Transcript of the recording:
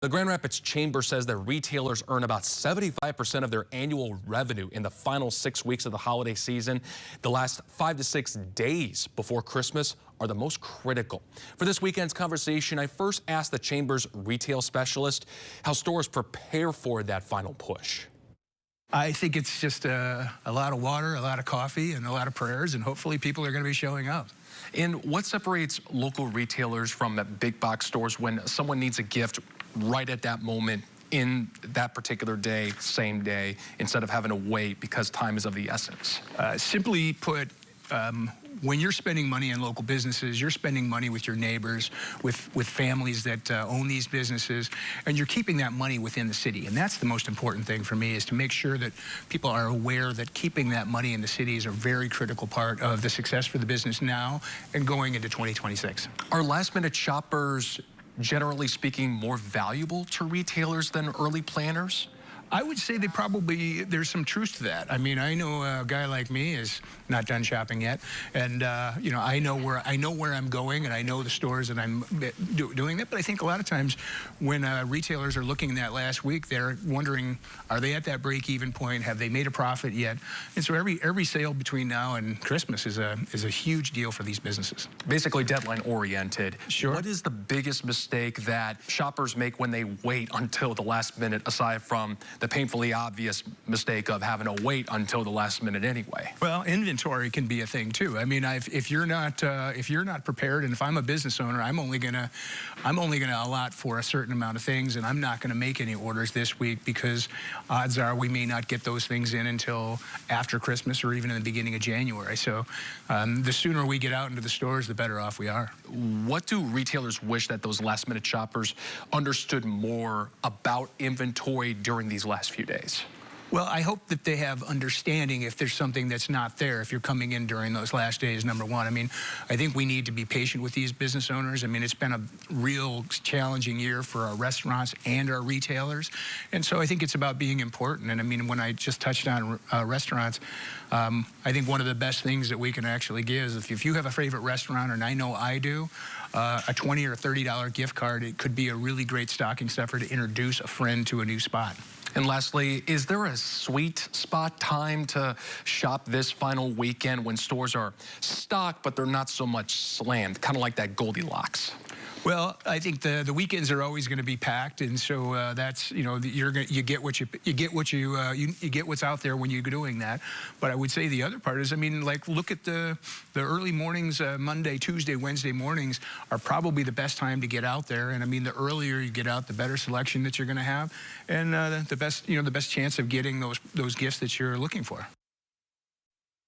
The Grand Rapids Chamber says that retailers earn about 75% of their annual revenue in the final 6 weeks of the holiday season. The last 5 to 6 days before Christmas are the most critical. For this weekend's conversation, I first asked the Chamber's retail specialist how stores prepare for that final push. I think it's just a lot of water, a lot of coffee, and a lot of prayers, and hopefully people are going to be showing up. And what separates local retailers from the big box stores when someone needs a gift right at that moment in that particular day, same day, instead of having to wait because time is of the essence? Simply put, when you're spending money in local businesses, you're spending money with your neighbors, with families that own these businesses, and you're keeping that money within the city. And that's the most important thing for me, is to make sure that people are aware that keeping that money in the city is a very critical part of the success for the business now and going into 2026. Are last-minute shoppers, generally speaking, more valuable to retailers than early planners? I would say there's some truth to that. I mean, I know a guy like me is not done shopping yet, and you know, I know where I'm going, and I know the stores that I'm doing that. But I think a lot of times when retailers are looking in that last week, they're wondering, are they at that break-even point? Have they made a profit yet? And so every sale between now and Christmas is a huge deal for these businesses. Basically deadline-oriented. Sure. What is the biggest mistake that shoppers make when they wait until the last minute, aside from the painfully obvious mistake of having to wait until the last minute anyway? Well, inventory can be a thing too. I mean, if you're not prepared, and if I'm a business owner, I'm only gonna allot for a certain amount of things, and I'm not gonna make any orders this week because odds are we may not get those things in until after Christmas or even in the beginning of January. So the sooner we get out into the stores, the better off we are. What do retailers wish that those last minute shoppers understood more about inventory during these last few days? Well, I hope that they have understanding if there's something that's not there, if you're coming in during those last days, number one. I mean, I think we need to be patient with these business owners. I mean, it's been a real challenging year for our restaurants and our retailers. And so I think it's about being important. And I mean, when I just touched on restaurants, I think one of the best things that we can actually give is if you have a favorite restaurant, and I know I do, a $20 or $30 gift card, it could be a really great stocking stuffer to introduce a friend to a new spot. And lastly, is there a sweet spot time to shop this final weekend when stores are stocked, but they're not so much slammed, kind of like that Goldilocks? Well, I think the weekends are always going to be packed, and so that's, you know, you get what's out there when you're doing that. But I would say the other part is, I mean, like, look at the early mornings, Monday, Tuesday, Wednesday mornings are probably the best time to get out there. And I mean, the earlier you get out, the better selection that you're going to have, and the best chance of getting those gifts that you're looking for.